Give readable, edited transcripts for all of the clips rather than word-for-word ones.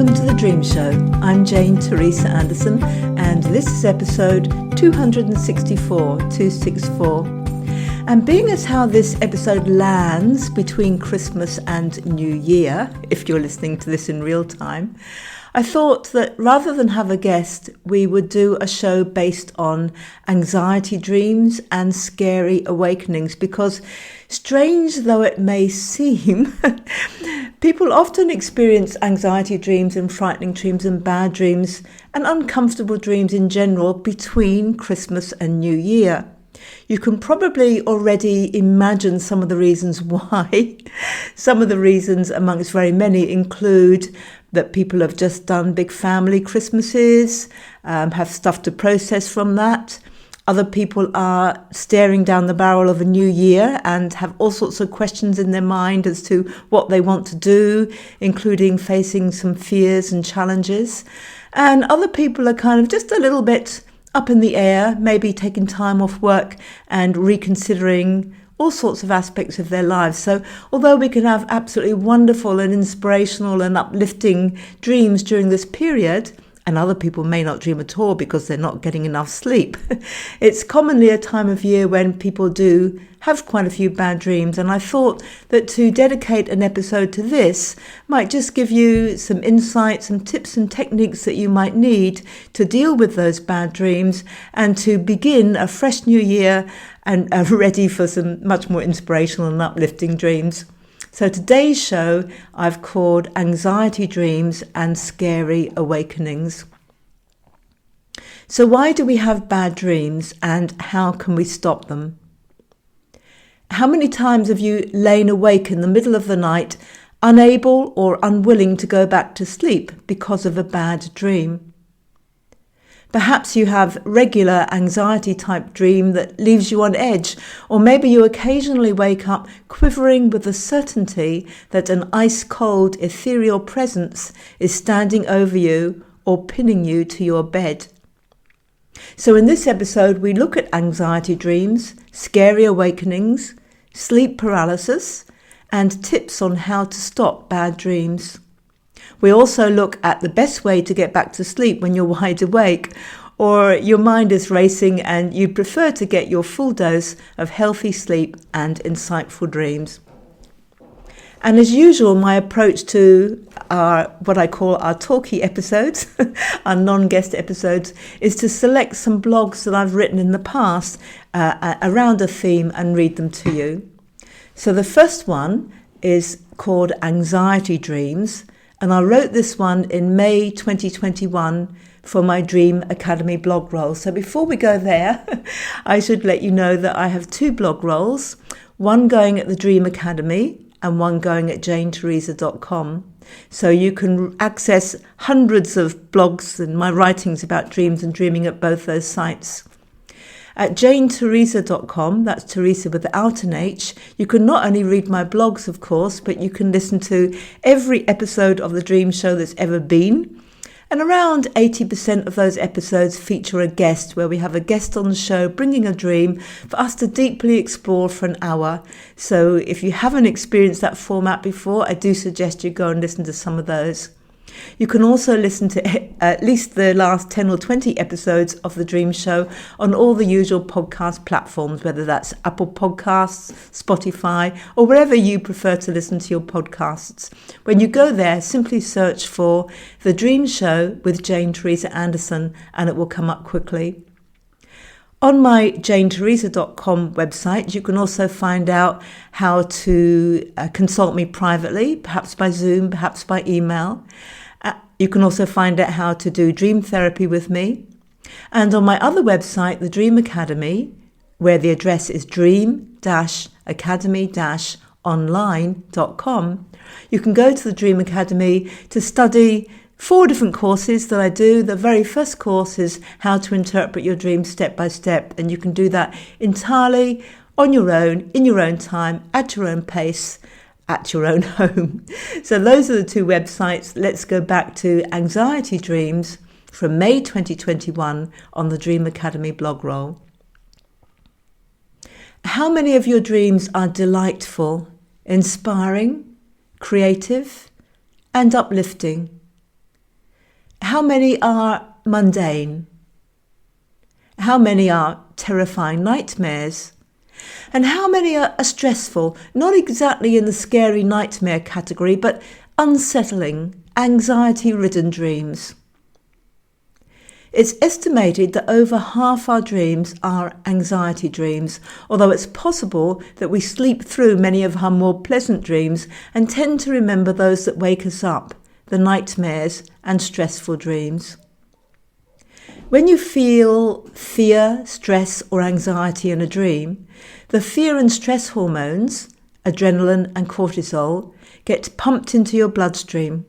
Welcome to The Dream Show. I'm Teresa Anderson, and this is episode 264. And being as how this episode lands between Christmas and New Year, if you're listening to this in real time, I thought that rather than have a guest, we would do a show based on anxiety dreams and scary awakenings, because strange though it may seem, people often experience anxiety dreams and frightening dreams and bad dreams and uncomfortable dreams in general between Christmas and New Year. You can probably already imagine some of the reasons why. Some of the reasons, amongst very many, include that people have just done big family Christmases, have stuff to process from that. Other people are staring down the barrel of a new year and have all sorts of questions in their mind as to what they want to do, including facing some fears and challenges. And other people are kind of just a little bit up in the air, maybe taking time off work and reconsidering all sorts of aspects of their lives. So although we can have absolutely wonderful and inspirational and uplifting dreams during this period, and other people may not dream at all because they're not getting enough sleep, it's commonly a time of year when people do have quite a few bad dreams. And I thought that to dedicate an episode to this might just give you some insight, some tips and techniques that you might need to deal with those bad dreams and to begin a fresh new year and ready for some much more inspirational and uplifting dreams. So today's show I've called Anxiety Dreams and Scary Awakenings. So why do we have bad dreams and how can we stop them? How many times have you lain awake in the middle of the night, unable or unwilling to go back to sleep because of a bad dream? Perhaps you have regular anxiety type dream that leaves you on edge, or maybe you occasionally wake up quivering with the certainty that an ice cold ethereal presence is standing over you or pinning you to your bed. So in this episode, we look at anxiety dreams, scary awakenings, sleep paralysis, and tips on how to stop bad dreams. We also look at the best way to get back to sleep when you're wide awake, or your mind is racing and you prefer to get your full dose of healthy sleep and insightful dreams. And as usual, my approach to what I call our talkie episodes, our non-guest episodes, is to select some blogs that I've written in the past around a theme and read them to you. So the first one is called Anxiety Dreams, and I wrote this one in May 2021 for my Dream Academy blog roll. So before we go there, I should let you know that I have two blog rolls, one going at the Dream Academy and one going at Teresa.com. So you can access hundreds of blogs and my writings about dreams and dreaming at both those sites. At Teresa.com, that's Teresa without an H, you can not only read my blogs, of course, but you can listen to every episode of The Dream Show that's ever been. And around 80% of those episodes feature a guest, where we have a guest on the show bringing a dream for us to deeply explore for an hour. So if you haven't experienced that format before, I do suggest you go and listen to some of those. You can also listen to at least the last 10 or 20 episodes of The Dream Show on all the usual podcast platforms, whether that's Apple Podcasts, Spotify, or wherever you prefer to listen to your podcasts. When you go there, simply search for The Dream Show with Teresa Anderson and it will come up quickly. On my Teresa.com website, you can also find out how to consult me privately, perhaps by Zoom, perhaps by email. You can also find out how to do dream therapy with me. And on my other website, the Dream Academy, where the address is dream-academy-online.com, you can go to the Dream Academy to study 4 different courses that I do. The very first course is how to interpret your dreams step by step, and you can do that entirely on your own, in your own time, at your own pace, at your own home. So those are the 2 websites. Let's go back to Anxiety Dreams from May 2021 on the Dream Academy blog roll. How many of your dreams are delightful, inspiring, creative, and uplifting? How many are mundane? How many are terrifying nightmares? And how many are stressful, not exactly in the scary nightmare category, but unsettling, anxiety-ridden dreams? It's estimated that over half our dreams are anxiety dreams, although it's possible that we sleep through many of our more pleasant dreams and tend to remember those that wake us up, the nightmares and stressful dreams. When you feel fear, stress or anxiety in a dream, the fear and stress hormones, adrenaline and cortisol, get pumped into your bloodstream.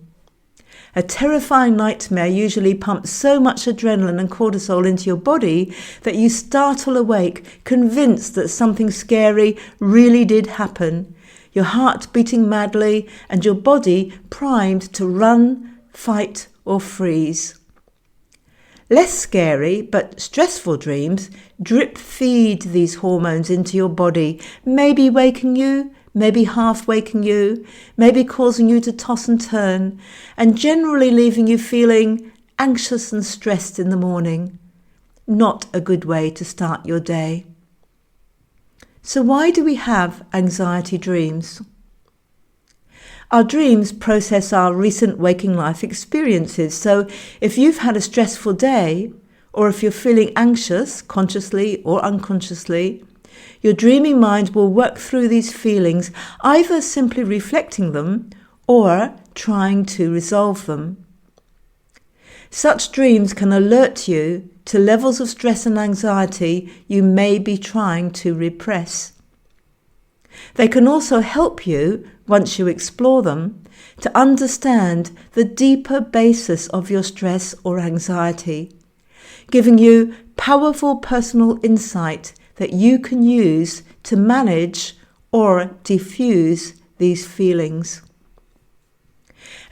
A terrifying nightmare usually pumps so much adrenaline and cortisol into your body that you startle awake, convinced that something scary really did happen, your heart beating madly and your body primed to run, fight or freeze. Less scary but stressful dreams drip feed these hormones into your body, maybe waking you, maybe half waking you, maybe causing you to toss and turn, and generally leaving you feeling anxious and stressed in the morning. Not a good way to start your day. So why do we have anxiety dreams? Our dreams process our recent waking life experiences. So if you've had a stressful day, or if you're feeling anxious, consciously or unconsciously, your dreaming mind will work through these feelings, either simply reflecting them or trying to resolve them. Such dreams can alert you to levels of stress and anxiety you may be trying to repress. They can also help you, once you explore them, to understand the deeper basis of your stress or anxiety, giving you powerful personal insight that you can use to manage or diffuse these feelings.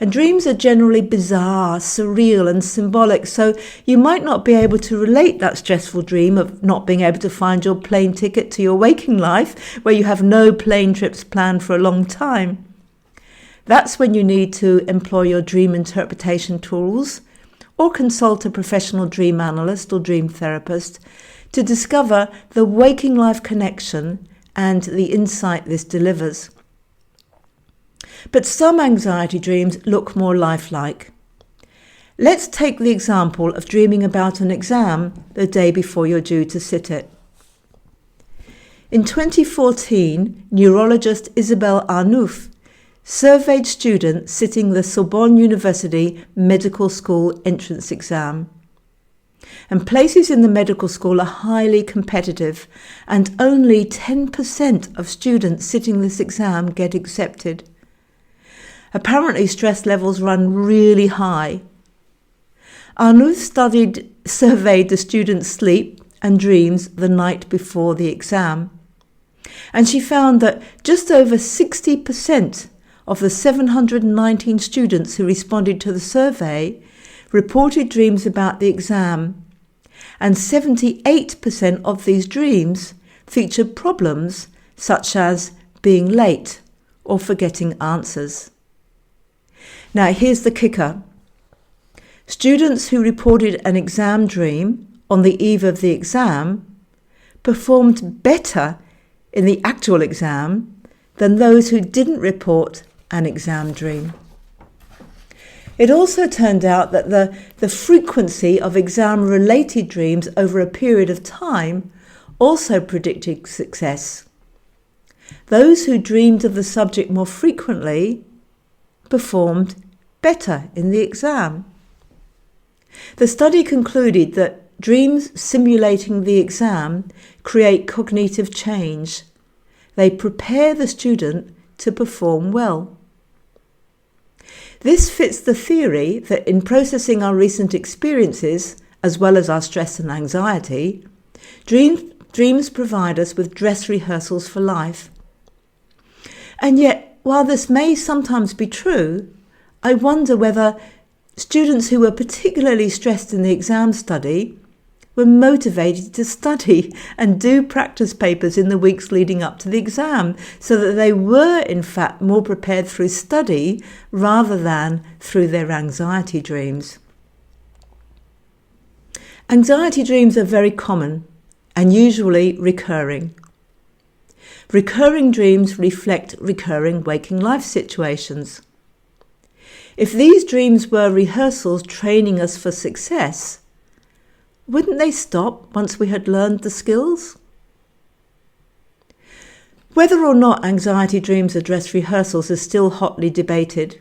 And dreams are generally bizarre, surreal and symbolic, so you might not be able to relate that stressful dream of not being able to find your plane ticket to your waking life, where you have no plane trips planned for a long time. That's when you need to employ your dream interpretation tools or consult a professional dream analyst or dream therapist to discover the waking life connection and the insight this delivers. But some anxiety dreams look more lifelike. Let's take the example of dreaming about an exam the day before you're due to sit it. In 2014, neurologist Isabelle Arnouf surveyed students sitting the Sorbonne University Medical School entrance exam. And places in the medical school are highly competitive, and only 10% of students sitting this exam get accepted. Apparently, stress levels run really high. Arnouf surveyed the students' sleep and dreams the night before the exam. And she found that just over 60% of the 719 students who responded to the survey reported dreams about the exam, and 78% of these dreams featured problems such as being late or forgetting answers. Now here's the kicker. Students who reported an exam dream on the eve of the exam performed better in the actual exam than those who didn't report an exam dream. It also turned out that the frequency of exam-related dreams over a period of time also predicted success. Those who dreamed of the subject more frequently performed better in the exam. The study concluded that dreams simulating the exam create cognitive change. They prepare the student to perform well. This fits the theory that in processing our recent experiences, as well as our stress and anxiety, dreams provide us with dress rehearsals for life. And yet, while this may sometimes be true, I wonder whether students who were particularly stressed in the exam study were motivated to study and do practice papers in the weeks leading up to the exam, so that they were in fact more prepared through study rather than through their anxiety dreams. Anxiety dreams are very common and usually recurring. Recurring dreams reflect recurring waking life situations. If these dreams were rehearsals training us for success, wouldn't they stop once we had learned the skills? Whether or not anxiety dreams are dress rehearsals is still hotly debated.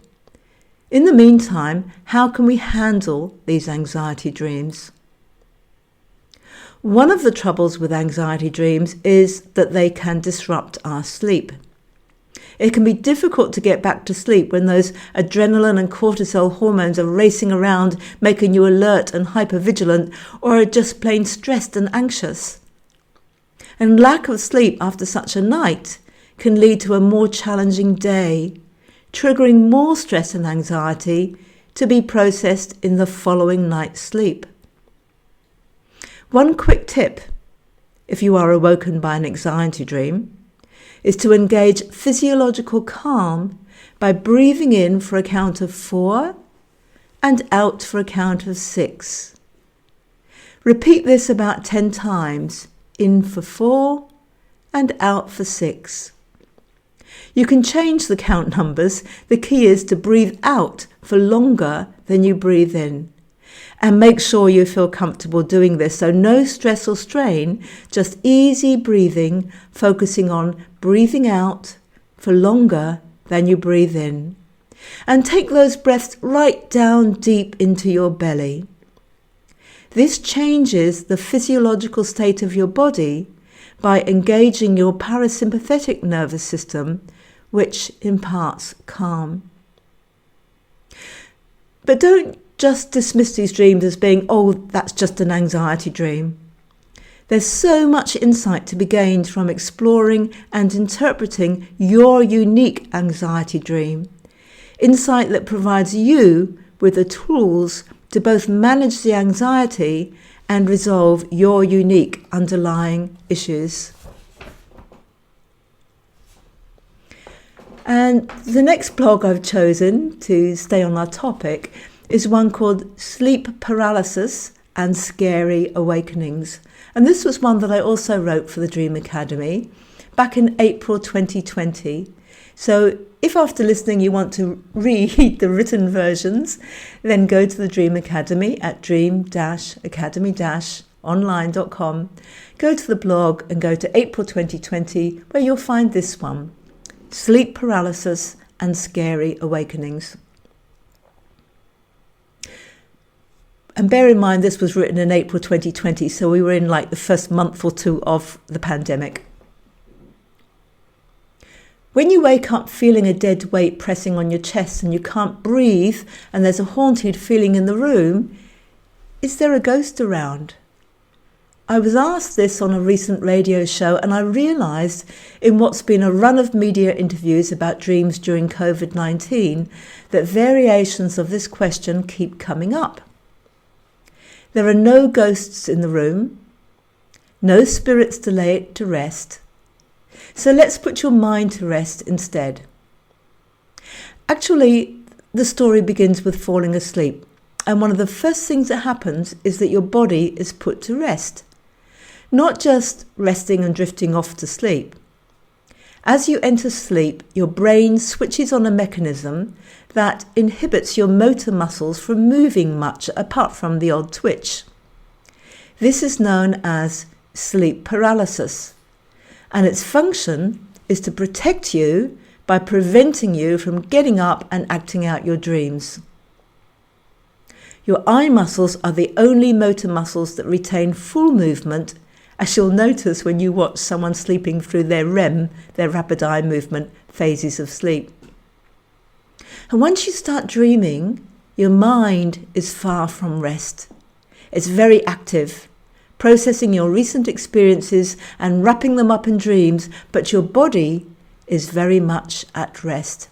In the meantime, how can we handle these anxiety dreams? One of the troubles with anxiety dreams is that they can disrupt our sleep. It can be difficult to get back to sleep when those adrenaline and cortisol hormones are racing around, making you alert and hypervigilant, or are just plain stressed and anxious. And lack of sleep after such a night can lead to a more challenging day, triggering more stress and anxiety to be processed in the following night's sleep. One quick tip, if you are awoken by an anxiety dream, is to engage physiological calm by breathing in for a count of 4 and out for a count of 6. Repeat this about 10 times, in for 4 and out for 6. You can change the count numbers. The key is to breathe out for longer than you breathe in. And make sure you feel comfortable doing this. So no stress or strain, just easy breathing, focusing on breathing out for longer than you breathe in. And take those breaths right down deep into your belly. This changes the physiological state of your body by engaging your parasympathetic nervous system, which imparts calm. But don't just dismiss these dreams as being, oh, that's just an anxiety dream. There's so much insight to be gained from exploring and interpreting your unique anxiety dream. Insight that provides you with the tools to both manage the anxiety and resolve your unique underlying issues. And the next blog I've chosen to stay on our topic is one called Sleep Paralysis and Scary Awakenings. And this was one that I also wrote for the Dream Academy back in April 2020. So if after listening you want to read the written versions, then go to the Dream Academy at dream-academy-online.com. Go to the blog and go to April 2020 where you'll find this one, Sleep Paralysis and Scary Awakenings. And bear in mind, this was written in April 2020, so we were in like the first month or two of the pandemic. When you wake up feeling a dead weight pressing on your chest and you can't breathe and there's a haunted feeling in the room, is there a ghost around? I was asked this on a recent radio show, and I realised in what's been a run of media interviews about dreams during COVID-19 that variations of this question keep coming up. There are no ghosts in the room, no spirits to lay it to rest. So let's put your mind to rest instead. Actually, the story begins with falling asleep. And one of the first things that happens is that your body is put to rest. Not just resting and drifting off to sleep. As you enter sleep, your brain switches on a mechanism that inhibits your motor muscles from moving much apart from the odd twitch. This is known as sleep paralysis, and its function is to protect you by preventing you from getting up and acting out your dreams. Your eye muscles are the only motor muscles that retain full movement, as you'll notice when you watch someone sleeping through their REM, their rapid eye movement, phases of sleep. And once you start dreaming, your mind is far from rest. It's very active, processing your recent experiences and wrapping them up in dreams, but your body is very much at rest.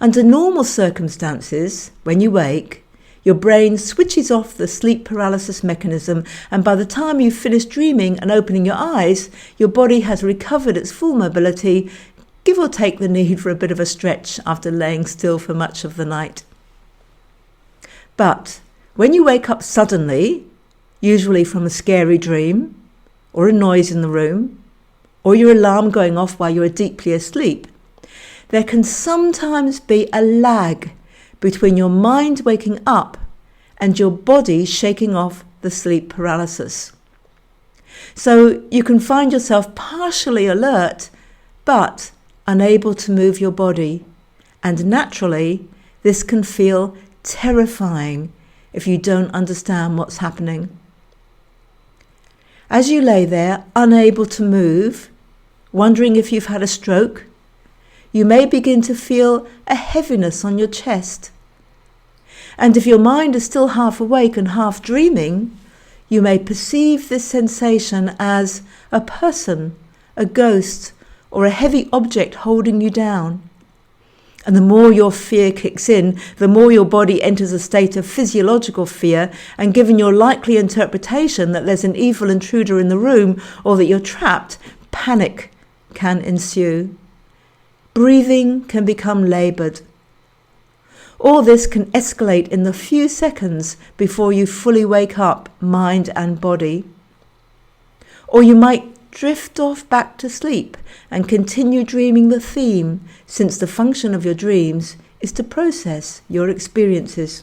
Under normal circumstances, when you wake, your brain switches off the sleep paralysis mechanism, and by the time you've finished dreaming and opening your eyes, your body has recovered its full mobility, give or take the need for a bit of a stretch after laying still for much of the night. But When you wake up suddenly, usually from a scary dream, or a noise in the room, or your alarm going off while you are deeply asleep, there can sometimes be a lag between your mind waking up and your body shaking off the sleep paralysis. So you can find yourself partially alert, but unable to move your body. And naturally, this can feel terrifying if you don't understand what's happening. As you lay there, unable to move, wondering if you've had a stroke, you may begin to feel a heaviness on your chest. And if your mind is still half awake and half dreaming, you may perceive this sensation as a person, a ghost, or a heavy object holding you down. And the more your fear kicks in, the more your body enters a state of physiological fear, and given your likely interpretation that there's an evil intruder in the room or that you're trapped, panic can ensue. Breathing can become laboured. All this can escalate in the few seconds before you fully wake up, mind and body. Or you might drift off back to sleep and continue dreaming the theme, since the function of your dreams is to process your experiences.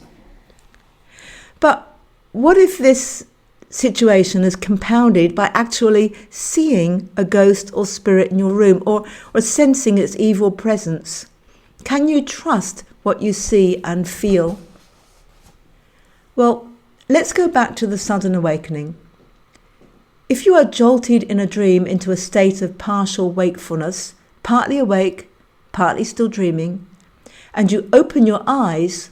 But what if this situation is compounded by actually seeing a ghost or spirit in your room, or sensing its evil presence? Can you trust what you see and feel? Well, let's go back to the sudden awakening. If you are jolted in a dream into a state of partial wakefulness, partly awake, partly still dreaming, and you open your eyes,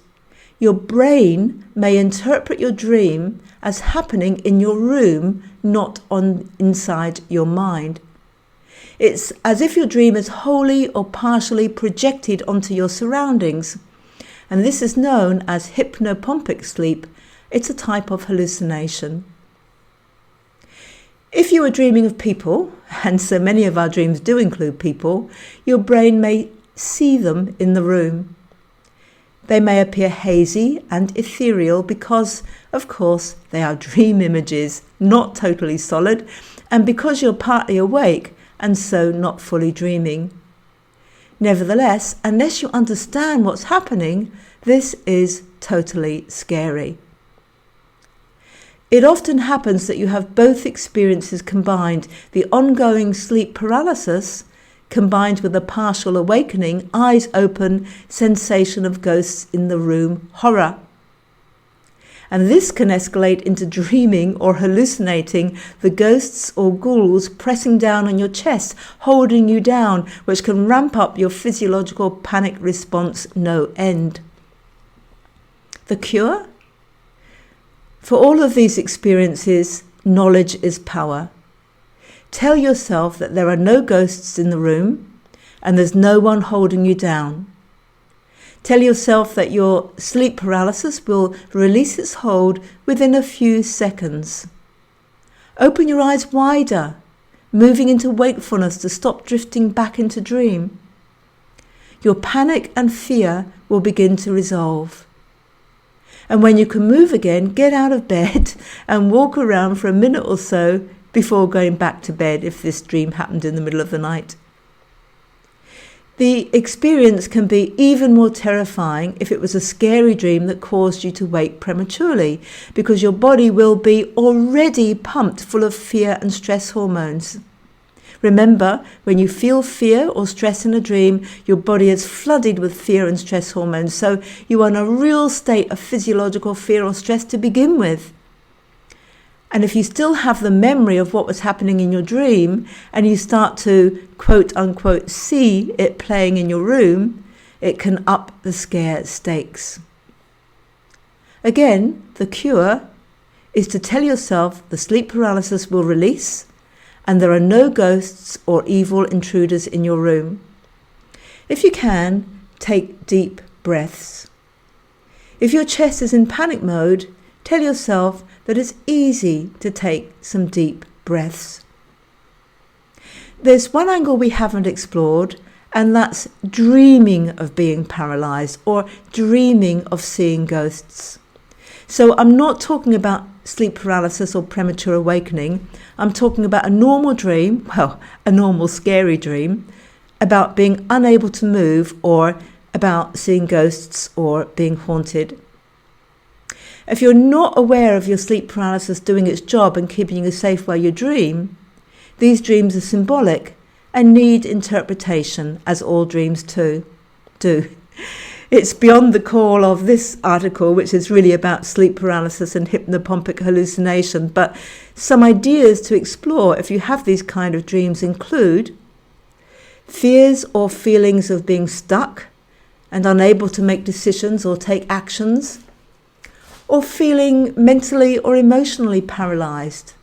your brain may interpret your dream as happening in your room, not inside your mind. It's as if your dream is wholly or partially projected onto your surroundings, and this is known as hypnopompic sleep. It's a type of hallucination. If you are dreaming of people, and so many of our dreams do include people, your brain may see them in the room. They may appear hazy and ethereal because, of course, they are dream images, not totally solid, and because you're partly awake and so not fully dreaming. Nevertheless, unless you understand what's happening, this is totally scary. It often happens that you have both experiences combined, the ongoing sleep paralysis combined with a partial awakening, eyes open, sensation of ghosts in the room, horror. And this can escalate into dreaming or hallucinating the ghosts or ghouls pressing down on your chest, holding you down, which can ramp up your physiological panic response no end. The cure? For all of these experiences, knowledge is power. Tell yourself that there are no ghosts in the room and there's no one holding you down. Tell yourself that your sleep paralysis will release its hold within a few seconds. Open your eyes wider, moving into wakefulness to stop drifting back into dream. Your panic and fear will begin to resolve. And when you can move again, get out of bed and walk around for a minute or so before going back to bed if this dream happened in the middle of the night. The experience can be even more terrifying if it was a scary dream that caused you to wake prematurely, because your body will be already pumped full of fear and stress hormones. Remember, when you feel fear or stress in a dream, your body is flooded with fear and stress hormones, so you are in a real state of physiological fear or stress to begin with. And if you still have the memory of what was happening in your dream, and you start to, quote unquote, see it playing in your room, it can up the scare stakes. Again, the cure is to tell yourself the sleep paralysis will release, and there are no ghosts or evil intruders in your room. If you can, take deep breaths. If your chest is in panic mode, tell yourself that it's easy to take some deep breaths. There's one angle we haven't explored, and that's dreaming of being paralyzed or dreaming of seeing ghosts. So I'm not talking about sleep paralysis or premature awakening. I'm talking about a normal dream, a normal scary dream, about being unable to move or about seeing ghosts or being haunted. If you're not aware of your sleep paralysis doing its job and keeping you safe while you dream, these dreams are symbolic and need interpretation, as all dreams do. It's beyond the call of this article, which is really about sleep paralysis and hypnopompic hallucination, but some ideas to explore if you have these kind of dreams include fears or feelings of being stuck and unable to make decisions or take actions, or feeling mentally or emotionally paralyzed.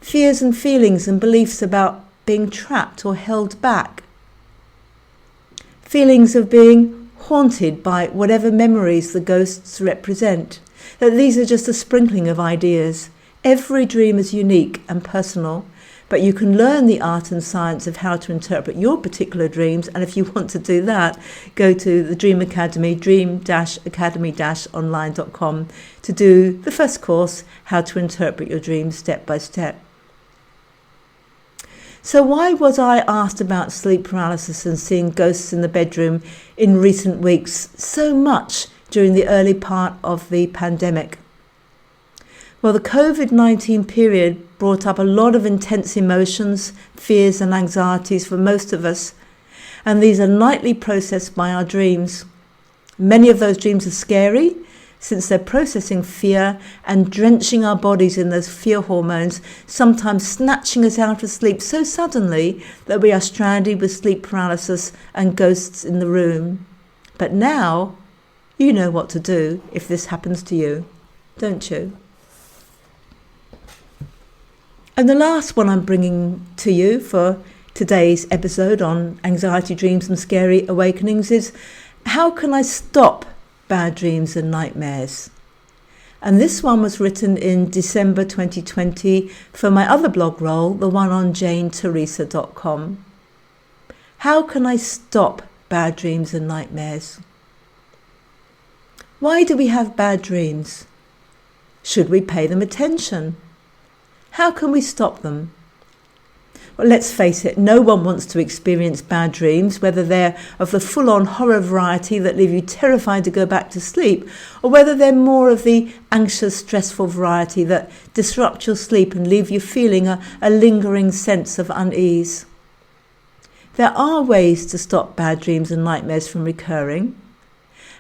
Fears and feelings and beliefs about being trapped or held back. Feelings of being haunted by whatever memories the ghosts represent. That these are just a sprinkling of ideas. Every dream is unique and personal, but you can learn the art and science of how to interpret your particular dreams, and if you want to do that, go to the Dream Academy, dream-academy-online.com, to do the first course, How to Interpret Your Dreams Step by Step. So why was I asked about sleep paralysis and seeing ghosts in the bedroom in recent weeks so much during the early part of the pandemic? Well, the COVID-19 period brought up a lot of intense emotions, fears and anxieties for most of us, and these are nightly processed by our dreams. Many of those dreams are scary, since they're processing fear and drenching our bodies in those fear hormones, sometimes snatching us out of sleep so suddenly that we are stranded with sleep paralysis and ghosts in the room. But now, you know what to do if this happens to you, don't you? And the last one I'm bringing to you for today's episode on anxiety dreams and scary awakenings is, how can I stop bad dreams and nightmares? And this one was written in December 2020 for my other blog role, the one on Teresa.com. How can I stop bad dreams and nightmares? Why do we have bad dreams? Should we pay them attention? How can we stop them? Well, let's face it, no one wants to experience bad dreams, whether they're of the full-on horror variety that leave you terrified to go back to sleep, or whether they're more of the anxious, stressful variety that disrupt your sleep and leave you feeling a lingering sense of unease. There are ways to stop bad dreams and nightmares from recurring,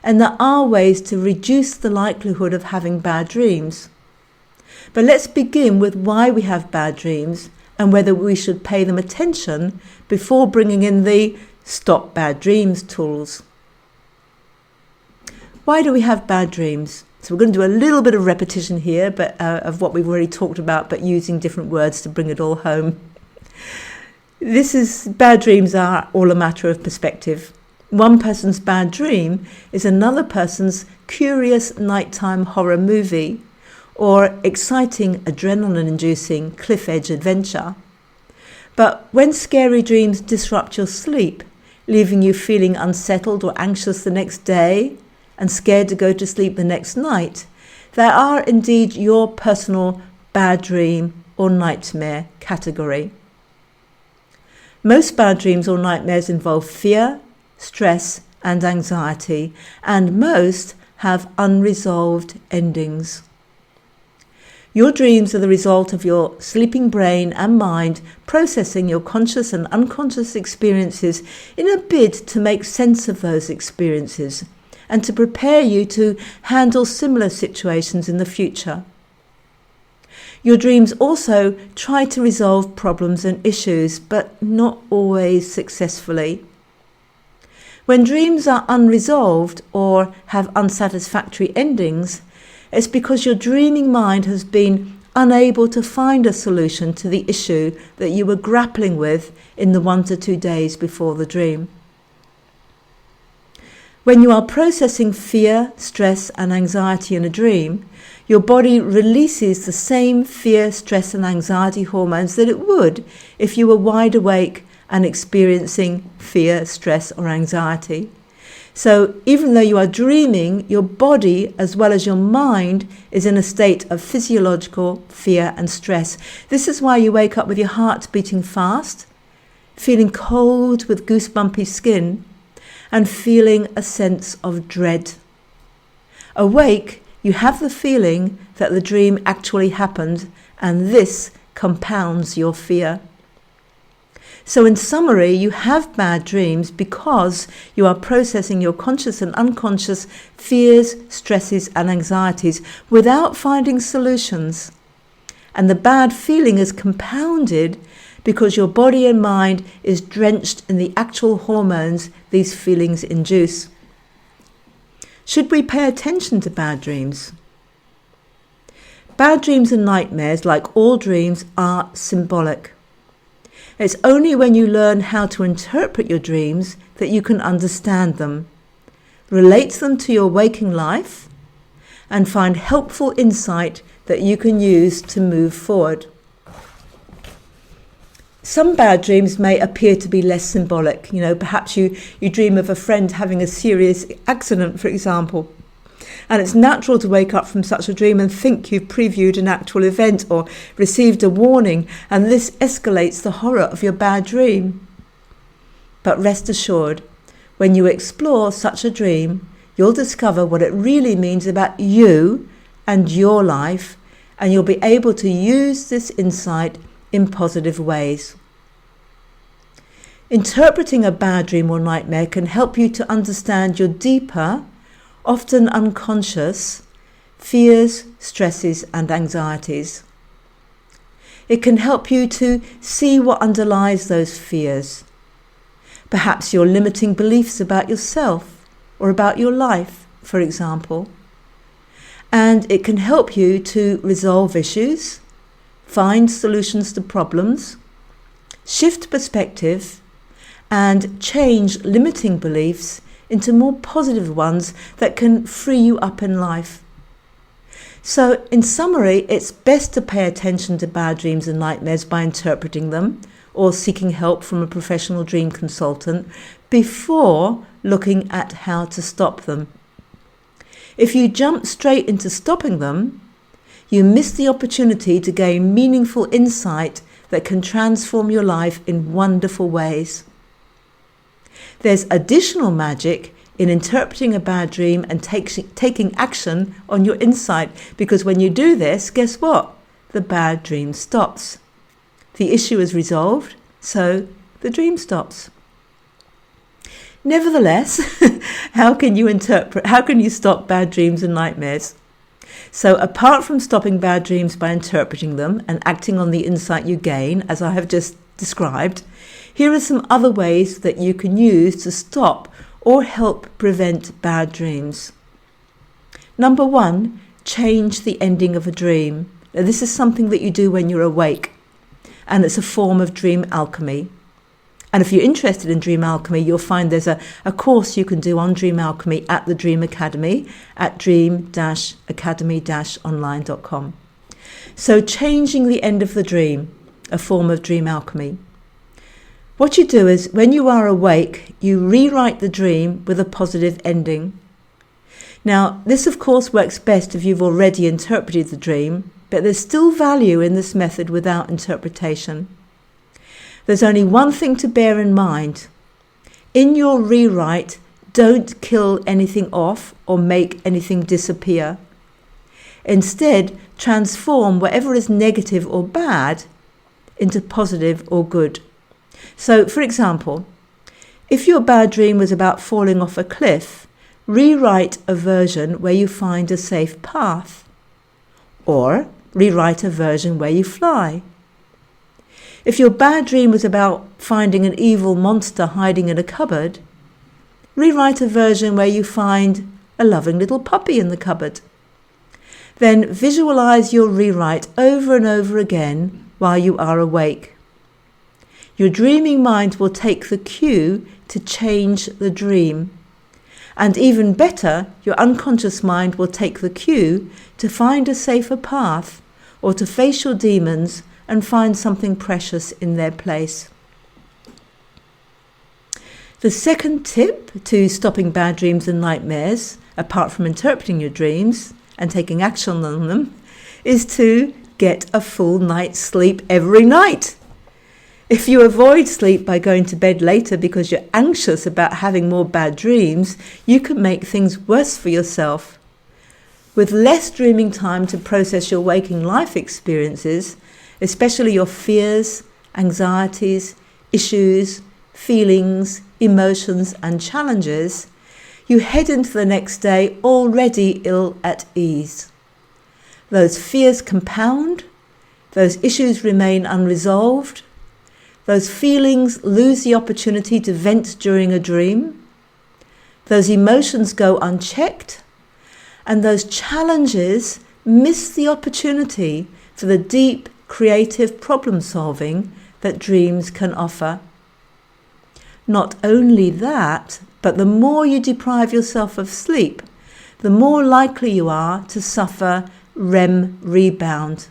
and there are ways to reduce the likelihood of having bad dreams. But let's begin with why we have bad dreams and whether we should pay them attention before bringing in the Stop Bad Dreams tools. Why do we have bad dreams? So we're going to do a little bit of repetition here, but of what we've already talked about, but using different words to bring it all home. Bad dreams are all a matter of perspective. One person's bad dream is another person's curious nighttime horror movie, or exciting, adrenaline-inducing cliff-edge adventure. But when scary dreams disrupt your sleep, leaving you feeling unsettled or anxious the next day and scared to go to sleep the next night, they are indeed your personal bad dream or nightmare category. Most bad dreams or nightmares involve fear, stress, and anxiety, and most have unresolved endings. Your dreams are the result of your sleeping brain and mind processing your conscious and unconscious experiences in a bid to make sense of those experiences and to prepare you to handle similar situations in the future. Your dreams also try to resolve problems and issues, but not always successfully. When dreams are unresolved or have unsatisfactory endings, it's because your dreaming mind has been unable to find a solution to the issue that you were grappling with in the 1 to 2 days before the dream. When you are processing fear, stress, and anxiety in a dream, your body releases the same fear, stress, and anxiety hormones that it would if you were wide awake and experiencing fear, stress, or anxiety. So even though you are dreaming, your body as well as your mind is in a state of physiological fear and stress. This is why you wake up with your heart beating fast, feeling cold with goosebumpy skin, and feeling a sense of dread. Awake, you have the feeling that the dream actually happened, and this compounds your fear. So in summary, you have bad dreams because you are processing your conscious and unconscious fears, stresses, and anxieties without finding solutions. And the bad feeling is compounded because your body and mind is drenched in the actual hormones these feelings induce. Should we pay attention to bad dreams? Bad dreams and nightmares, like all dreams, are symbolic. It's only when you learn how to interpret your dreams that you can understand them, relate them to your waking life, and find helpful insight that you can use to move forward. Some bad dreams may appear to be less symbolic. Perhaps you dream of a friend having a serious accident, for example. And it's natural to wake up from such a dream and think you've previewed an actual event or received a warning, and this escalates the horror of your bad dream. But rest assured, when you explore such a dream, you'll discover what it really means about you and your life, and you'll be able to use this insight in positive ways. Interpreting a bad dream or nightmare can help you to understand your deeper, often unconscious, fears, stresses, and anxieties. It can help you to see what underlies those fears. Perhaps your limiting beliefs about yourself or about your life, for example. And it can help you to resolve issues, find solutions to problems, shift perspective, and change limiting beliefs into more positive ones that can free you up in life. So, in summary, it's best to pay attention to bad dreams and nightmares by interpreting them or seeking help from a professional dream consultant before looking at how to stop them. If you jump straight into stopping them, you miss the opportunity to gain meaningful insight that can transform your life in wonderful ways. There's additional magic in interpreting a bad dream and taking action on your insight, because when you do this, guess what? The bad dream stops. The issue is resolved, so the dream stops. Nevertheless, how can you stop bad dreams and nightmares? So apart from stopping bad dreams by interpreting them and acting on the insight you gain, as I have just described, here are some other ways that you can use to stop or help prevent bad dreams. Number 1, change the ending of a dream. Now, this is something that you do when you're awake, and it's a form of dream alchemy. And if you're interested in dream alchemy, you'll find there's a course you can do on dream alchemy at the Dream Academy at dream-academy-online.com. So changing the end of the dream, a form of dream alchemy. What you do is, when you are awake, you rewrite the dream with a positive ending. Now, this of course works best if you've already interpreted the dream, but there's still value in this method without interpretation. There's only one thing to bear in mind. In your rewrite, don't kill anything off or make anything disappear. Instead, transform whatever is negative or bad into positive or good. So, for example, if your bad dream was about falling off a cliff, rewrite a version where you find a safe path. Or rewrite a version where you fly. If your bad dream was about finding an evil monster hiding in a cupboard, rewrite a version where you find a loving little puppy in the cupboard. Then visualize your rewrite over and over again while you are awake. Your dreaming mind will take the cue to change the dream. And even better, your unconscious mind will take the cue to find a safer path or to face your demons and find something precious in their place. The second tip to stopping bad dreams and nightmares, apart from interpreting your dreams and taking action on them, is to get a full night's sleep every night. If you avoid sleep by going to bed later because you're anxious about having more bad dreams, you can make things worse for yourself. With less dreaming time to process your waking life experiences, especially your fears, anxieties, issues, feelings, emotions, and challenges, you head into the next day already ill at ease. Those fears compound, those issues remain unresolved, those feelings lose the opportunity to vent during a dream, those emotions go unchecked, and those challenges miss the opportunity for the deep, creative problem solving that dreams can offer. Not only that, but the more you deprive yourself of sleep, the more likely you are to suffer REM rebound.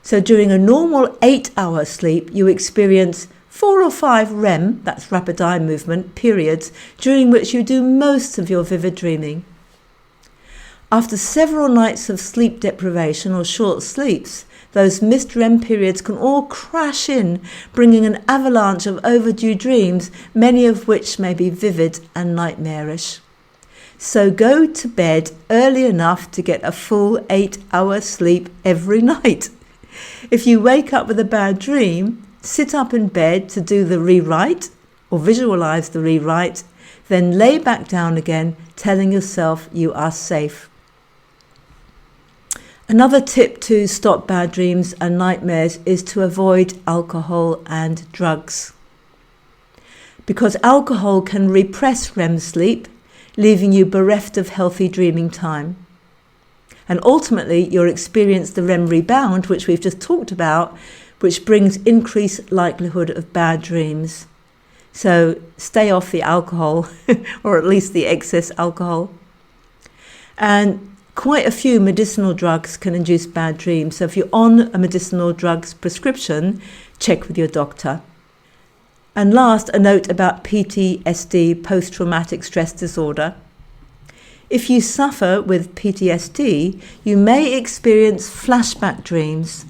So during a normal 8-hour sleep, you experience 4 or 5 REM, that's rapid eye movement, periods, during which you do most of your vivid dreaming. After several nights of sleep deprivation or short sleeps, those missed REM periods can all crash in, bringing an avalanche of overdue dreams, many of which may be vivid and nightmarish. So go to bed early enough to get a full 8-hour sleep every night. If you wake up with a bad dream, sit up in bed to do the rewrite or visualize the rewrite, then lay back down again, telling yourself you are safe. Another tip to stop bad dreams and nightmares is to avoid alcohol and drugs. Because alcohol can repress REM sleep, leaving you bereft of healthy dreaming time. And ultimately, you'll experience the REM rebound, which we've just talked about, which brings increased likelihood of bad dreams. So stay off the alcohol, or at least the excess alcohol. And quite a few medicinal drugs can induce bad dreams. So if you're on a medicinal drugs prescription, check with your doctor. And last, a note about PTSD, post-traumatic stress disorder. If you suffer with PTSD, you may experience flashback dreams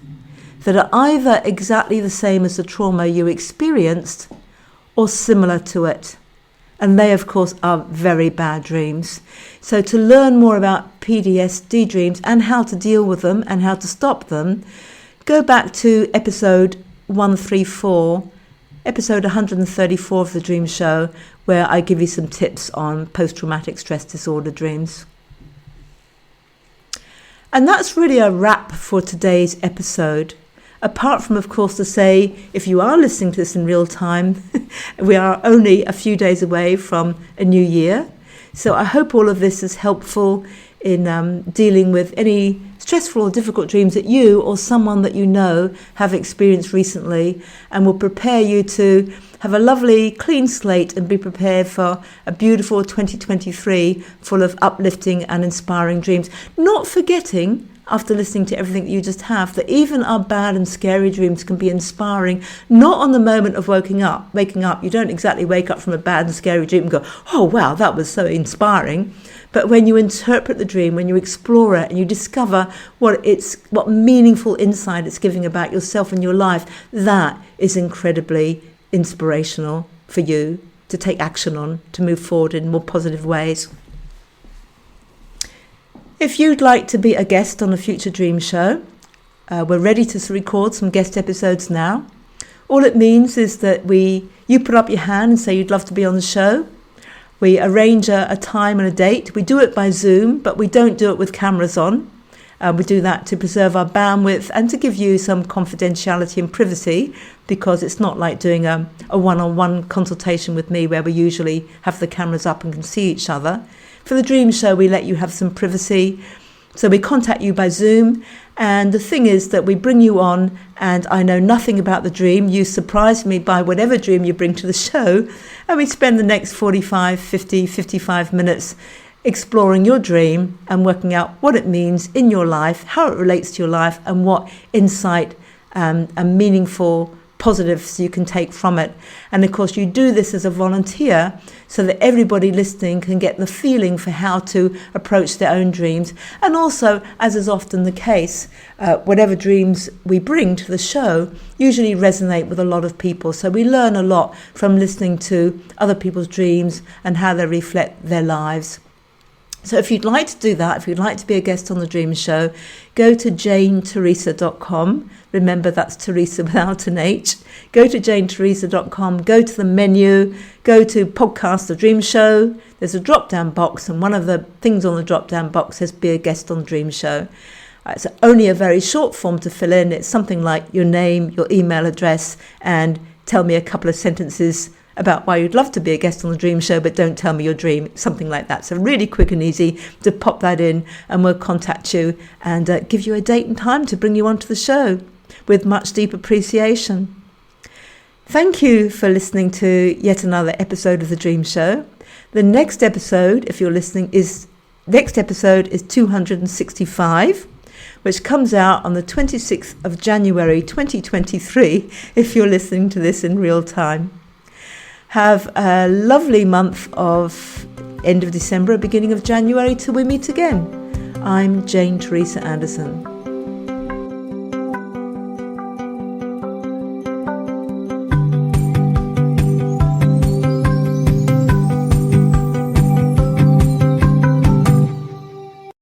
that are either exactly the same as the trauma you experienced or similar to it. And they, of course, are very bad dreams. So to learn more about PTSD dreams and how to deal with them and how to stop them, go back to episode 134, episode 134 of the Dream Show, where I give you some tips on post-traumatic stress disorder dreams. And that's really a wrap for today's episode. Apart from, of course, to say, if you are listening to this in real time, we are only a few days away from a new year. So I hope all of this is helpful in dealing with any stressful or difficult dreams that you or someone that you know have experienced recently, and will prepare you to have a lovely clean slate and be prepared for a beautiful 2023 full of uplifting and inspiring dreams. Not forgetting, after listening to everything that you just have, that even our bad and scary dreams can be inspiring, not on the moment of waking up. You don't exactly wake up from a bad and scary dream and go, oh wow, that was so inspiring. But when you interpret the dream, when you explore it and you discover what meaningful insight it's giving about yourself and your life, that is incredibly inspirational for you to take action on, to move forward in more positive ways. If you'd like to be a guest on a future Dream Show, we're ready to record some guest episodes now. All it means is that you put up your hand and say you'd love to be on the show. We arrange a time and a date. We do it by Zoom, but we don't do it with cameras on. We do that to preserve our bandwidth and to give you some confidentiality and privacy, because it's not like doing a one-on-one consultation with me where we usually have the cameras up and can see each other. For the Dream Show, we let you have some privacy. So we contact you by Zoom. And the thing is that we bring you on and I know nothing about the dream. You surprise me by whatever dream you bring to the show. And we spend the next 45, 50, 55 minutes exploring your dream and working out what it means in your life, how it relates to your life, and what insight and meaningful positives you can take from it. And of course, you do this as a volunteer so that everybody listening can get the feeling for how to approach their own dreams. And also, as is often the case, whatever dreams we bring to the show usually resonate with a lot of people. So we learn a lot from listening to other people's dreams and how they reflect their lives. So if you'd like to do that, if you'd like to be a guest on the Dream Show, go to janeteresa.com. Remember, that's Teresa without an H. Go to janeteresa.com, go to the menu, go to Podcast the Dream Show. There's a drop-down box, and one of the things on the drop-down box says Be a Guest on the Dream Show. It's only a very short form to fill in. It's something like your name, your email address, and tell me a couple of sentences about why you'd love to be a guest on the Dream Show, but don't tell me your dream, something like that. So really quick and easy to pop that in, and we'll contact you and give you a date and time to bring you onto the show with much deep appreciation. Thank you for listening to yet another episode of the Dream Show. The next episode, if you're listening, is 265, which comes out on the 26th of January 2023, if you're listening to this in real time. Have a lovely month of end of December, beginning of January till we meet again. I'm Jane Teresa Anderson.